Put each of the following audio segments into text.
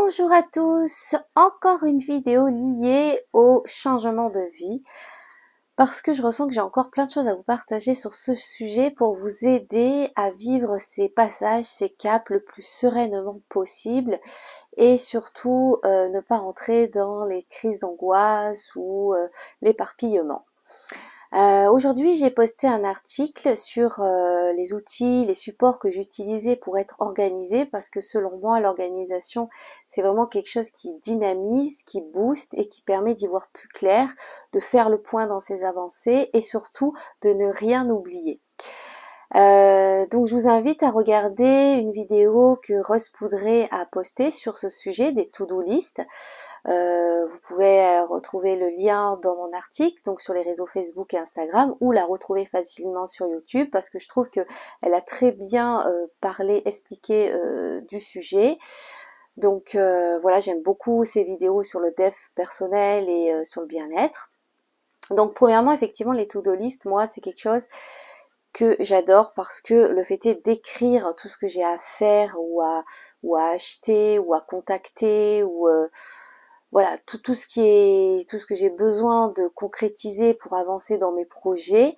Bonjour à tous, encore une vidéo liée au changement de vie parce que je ressens que j'ai encore plein de choses à vous partager sur ce sujet pour vous aider à vivre ces passages, ces caps le plus sereinement possible et surtout ne pas rentrer dans les crises d'angoisse ou l'éparpillement. Aujourd'hui, j'ai posté un article sur les outils, les supports que j'utilisais pour être organisée parce que selon moi, l'organisation, c'est vraiment quelque chose qui dynamise, qui booste et qui permet d'y voir plus clair, de faire le point dans ses avancées et surtout de ne rien oublier. Donc je vous invite à regarder une vidéo que Rose Poudré a postée sur ce sujet des to-do list. Vous pouvez retrouver le lien dans mon article, donc sur les réseaux Facebook et Instagram, ou la retrouver facilement sur YouTube parce que je trouve que elle a très bien parlé, expliqué du sujet. Donc voilà, j'aime beaucoup ces vidéos sur le dev personnel et sur le bien-être. Donc premièrement, effectivement, les to-do list, moi, c'est quelque chose que j'adore parce que le fait est d'écrire tout ce que j'ai à faire ou à acheter ou à contacter ou voilà, tout ce que j'ai besoin de concrétiser pour avancer dans mes projets.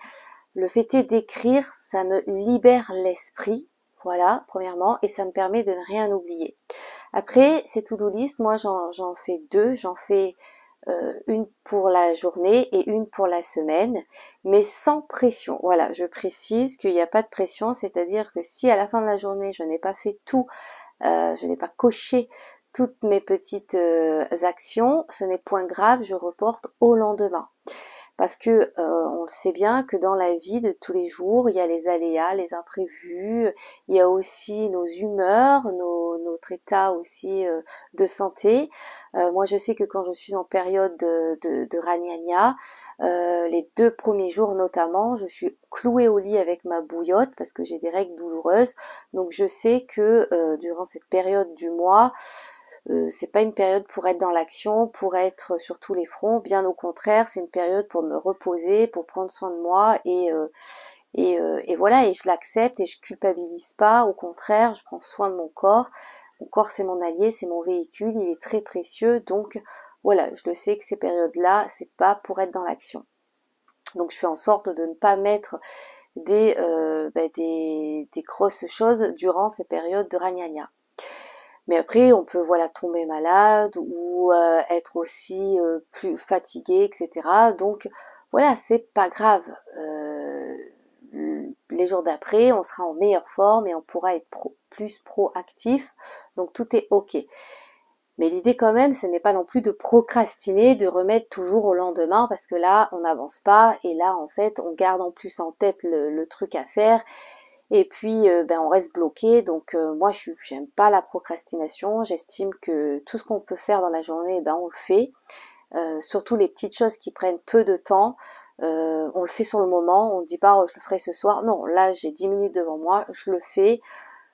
Le fait est d'écrire, ça me libère l'esprit, voilà, premièrement, et ça me permet de ne rien oublier. Après, ces to-do list, moi j'en fais deux, j'en fais une pour la journée et une pour la semaine, mais sans pression. Voilà, je précise qu'il n'y a pas de pression, c'est-à-dire que si à la fin de la journée je n'ai pas fait tout, je n'ai pas coché toutes mes petites actions, ce n'est point grave, je reporte au lendemain. Parce que on sait bien que dans la vie de tous les jours, il y a les aléas, les imprévus, il y a aussi nos humeurs, notre état aussi de santé. Moi, je sais que quand je suis en période de ragnagna, les 2 premiers jours notamment, je suis clouée au lit avec ma bouillotte parce que j'ai des règles douloureuses. Donc, je sais que durant cette période du mois, c'est pas une période pour être dans l'action, pour être sur tous les fronts, bien au contraire, c'est une période pour me reposer, pour prendre soin de moi et voilà, et je l'accepte et je culpabilise pas, au contraire, je prends soin de mon corps. Mon corps c'est mon allié, c'est mon véhicule, il est très précieux, donc voilà, je le sais que ces périodes-là, c'est pas pour être dans l'action. Donc je fais en sorte de ne pas mettre des grosses choses durant ces périodes de ragnagna. Mais après, on peut voilà tomber malade ou être aussi plus fatigué, etc. Donc voilà, c'est pas grave. Les jours d'après, on sera en meilleure forme et on pourra être plus proactif. Donc tout est ok. Mais l'idée quand même, ce n'est pas non plus de procrastiner, de remettre toujours au lendemain parce que là, on n'avance pas et là, en fait, on garde en plus en tête le truc à faire. Et puis, on reste bloqué. Donc, moi, j'aime pas la procrastination. J'estime que tout ce qu'on peut faire dans la journée, on le fait. Surtout les petites choses qui prennent peu de temps. On le fait sur le moment. On ne dit pas, oh, je le ferai ce soir. Non, là, j'ai 10 minutes devant moi. Je le fais.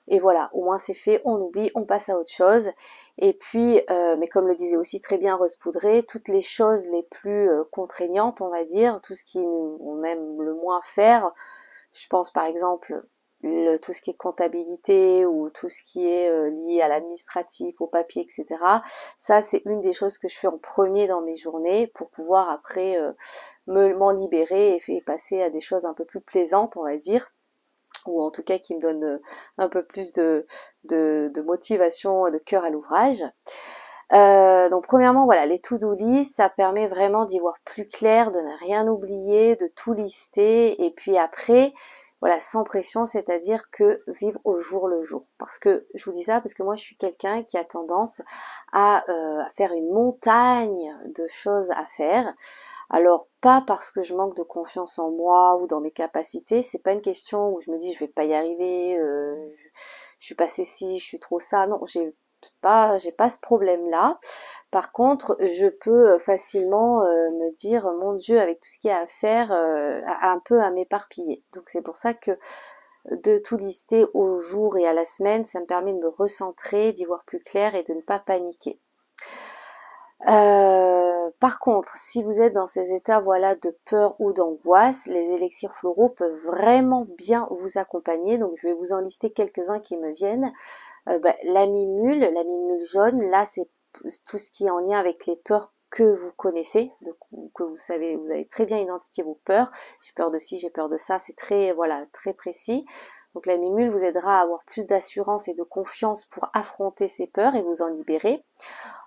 Et voilà, au moins c'est fait, on oublie, on passe à autre chose. Et puis, mais comme le disait aussi très bien Rose Poudré, toutes les choses les plus contraignantes, on va dire, tout ce on aime le moins faire, je pense par exemple tout ce qui est comptabilité ou tout ce qui est lié à l'administratif, au papier, etc. Ça, c'est une des choses que je fais en premier dans mes journées pour pouvoir après m'en libérer et passer à des choses un peu plus plaisantes, on va dire, ou en tout cas qui me donnent un peu plus de motivation, de cœur à l'ouvrage. Donc premièrement, voilà, les to-do list, ça permet vraiment d'y voir plus clair, de ne rien oublier, de tout lister, et puis après, voilà, sans pression, c'est-à-dire que vivre au jour le jour. Parce que, je vous dis ça parce que moi je suis quelqu'un qui a tendance à faire une montagne de choses à faire. Alors pas parce que je manque de confiance en moi ou dans mes capacités, c'est pas une question où je me dis je vais pas y arriver, je suis pas ceci, je suis trop ça. Non, j'ai pas ce problème-là. Par contre, je peux facilement me dire mon Dieu, avec tout ce qu'il y a à faire, un peu à m'éparpiller. Donc c'est pour ça que de tout lister au jour et à la semaine, ça me permet de me recentrer, d'y voir plus clair et de ne pas paniquer. Par contre, si vous êtes dans ces états voilà de peur ou d'angoisse, les élixirs floraux peuvent vraiment bien vous accompagner. Donc je vais vous en lister quelques-uns qui me viennent. la mimule jaune, là c'est tout ce qui est en lien avec les peurs que vous connaissez, donc, que vous savez, vous avez très bien identifié vos peurs. J'ai peur de ci, j'ai peur de ça, c'est très, voilà, très précis. Donc la mimule vous aidera à avoir plus d'assurance et de confiance pour affronter ces peurs et vous en libérer.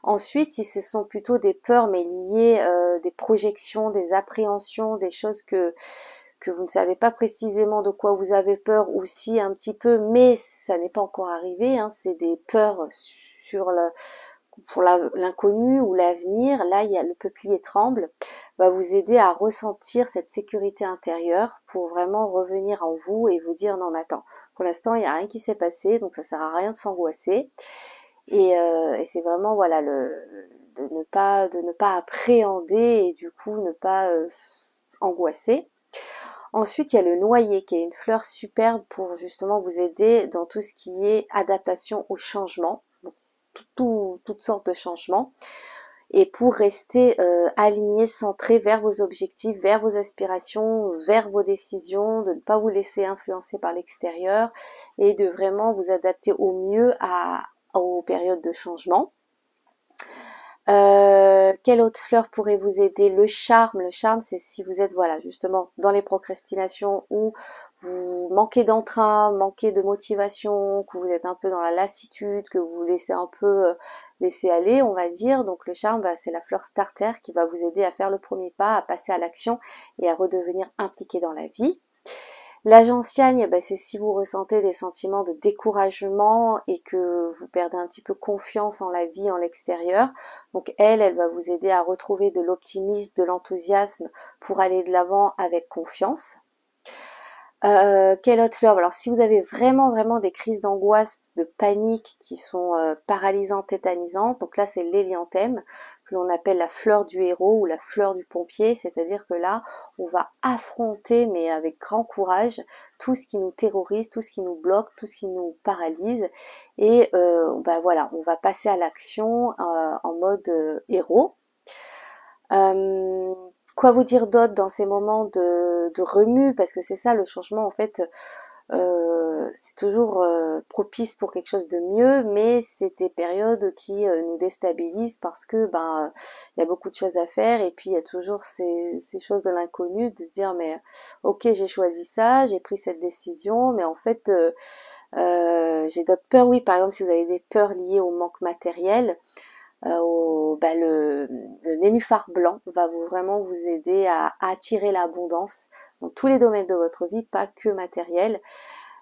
Ensuite, si ce sont plutôt des peurs mais liées, des projections, des appréhensions, des choses que vous ne savez pas précisément de quoi vous avez peur, ou si un petit peu, mais ça n'est pas encore arrivé, hein, c'est des peurs sur pour l'inconnu ou l'avenir. Là, il y a le peuplier tremble, va vous aider à ressentir cette sécurité intérieure pour vraiment revenir en vous et vous dire non mais attends, pour l'instant il n'y a rien qui s'est passé, donc ça sert à rien de s'angoisser. Et c'est vraiment voilà de ne pas appréhender et du coup ne pas angoisser. Ensuite, il y a le noyer qui est une fleur superbe pour justement vous aider dans tout ce qui est adaptation au changement, donc toutes sortes de changements, et pour rester aligné, centré vers vos objectifs, vers vos aspirations, vers vos décisions, de ne pas vous laisser influencer par l'extérieur et de vraiment vous adapter au mieux aux périodes de changement. Quelle autre fleur pourrait vous aider? Le charme, c'est si vous êtes voilà justement dans les procrastinations ou vous manquez d'entrain, manquez de motivation, que vous êtes un peu dans la lassitude, que vous vous laissez un peu laisser aller, on va dire. Donc le charme, c'est la fleur starter qui va vous aider à faire le premier pas, à passer à l'action et à redevenir impliqué dans la vie. La gentiane, c'est si vous ressentez des sentiments de découragement et que vous perdez un petit peu confiance en la vie, en l'extérieur. Donc elle va vous aider à retrouver de l'optimisme, de l'enthousiasme pour aller de l'avant avec confiance. Quelle autre fleur? Alors si vous avez vraiment des crises d'angoisse, de panique qui sont paralysantes, tétanisantes, donc là c'est l'hélianthème que l'on appelle la fleur du héros ou la fleur du pompier, c'est-à-dire que là on va affronter mais avec grand courage tout ce qui nous terrorise, tout ce qui nous bloque, tout ce qui nous paralyse et voilà, on va passer à l'action en mode héros. Quoi vous dire d'autre dans ces moments de remue, parce que c'est ça le changement en fait, c'est toujours propice pour quelque chose de mieux, mais c'est des périodes qui nous déstabilisent parce que il y a beaucoup de choses à faire et puis il y a toujours ces choses de l'inconnu, de se dire mais ok j'ai choisi ça, j'ai pris cette décision, mais en fait j'ai d'autres peurs. Oui, par exemple si vous avez des peurs liées au manque matériel, le nénuphar blanc va vraiment vous aider à attirer l'abondance dans tous les domaines de votre vie, pas que matériel.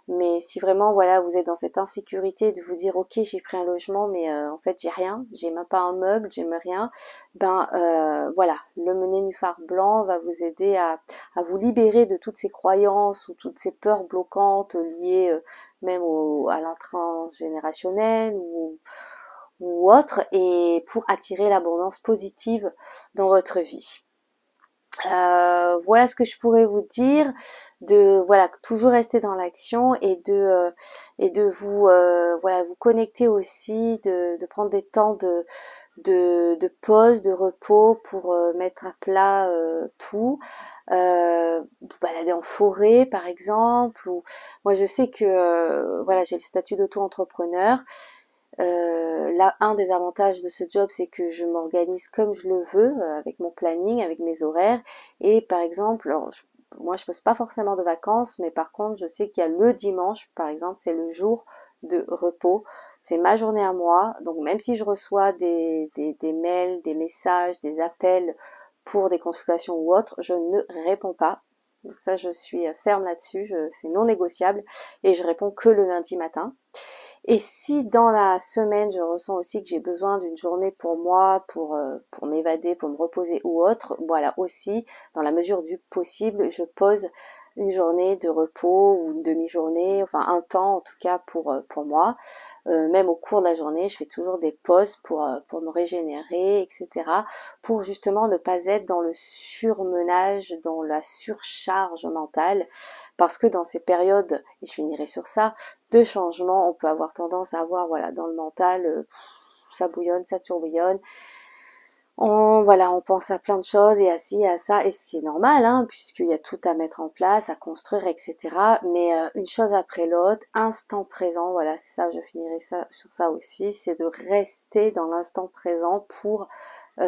Mais si vraiment voilà vous êtes dans cette insécurité de vous dire ok j'ai pris un logement mais en fait j'ai rien, j'ai même pas un meuble, j'ai même rien, voilà le nénuphar blanc va vous aider à vous libérer de toutes ces croyances ou toutes ces peurs bloquantes liées même à l'intransgénérationnel ou autre, et pour attirer l'abondance positive dans votre vie. Voilà ce que je pourrais vous dire, de voilà toujours rester dans l'action et de vous voilà vous connecter aussi, de prendre des temps de pause, de repos pour mettre à plat tout. Vous balader en forêt par exemple, ou moi je sais que voilà j'ai le statut d'auto-entrepreneur. Là, un des avantages de ce job, c'est que je m'organise comme je le veux, avec mon planning, avec mes horaires. Et par exemple, moi je pose pas forcément de vacances, mais par contre je sais qu'il y a le dimanche, par exemple, c'est le jour de repos. C'est ma journée à moi. Donc même si je reçois des mails, des messages, des appels pour des consultations ou autres, je ne réponds pas. Donc ça, je suis ferme là-dessus, c'est non négociable. Et je réponds que le lundi matin. Et si dans la semaine, je ressens aussi que j'ai besoin d'une journée pour moi, pour m'évader, pour me reposer ou autre, voilà aussi, dans la mesure du possible, je pose une journée de repos ou une demi-journée, enfin un temps en tout cas pour moi. Même au cours de la journée, je fais toujours des pauses pour me régénérer, etc. Pour justement ne pas être dans le surmenage, dans la surcharge mentale. Parce que dans ces périodes, et je finirai sur ça, de changement, on peut avoir tendance à avoir, voilà, dans le mental, ça bouillonne, ça tourbillonne. Voilà, on pense à plein de choses et à ci, à ça, et c'est normal, hein, puisqu'il y a tout à mettre en place, à construire, etc. Mais une chose après l'autre, instant présent, voilà, c'est ça, je finirai ça sur ça aussi, c'est de rester dans l'instant présent pour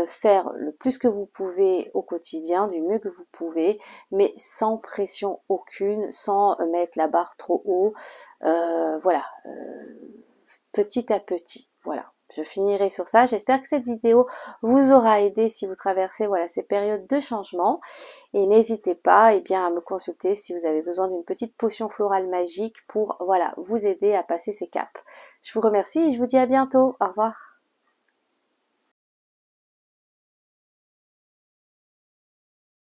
faire le plus que vous pouvez au quotidien, du mieux que vous pouvez, mais sans pression aucune, sans mettre la barre trop haut, voilà, petit à petit, voilà. Je finirai sur ça. J'espère que cette vidéo vous aura aidé si vous traversez voilà ces périodes de changement. Et n'hésitez pas bien, à me consulter si vous avez besoin d'une petite potion florale magique pour voilà vous aider à passer ces caps. Je vous remercie et je vous dis à bientôt. Au revoir.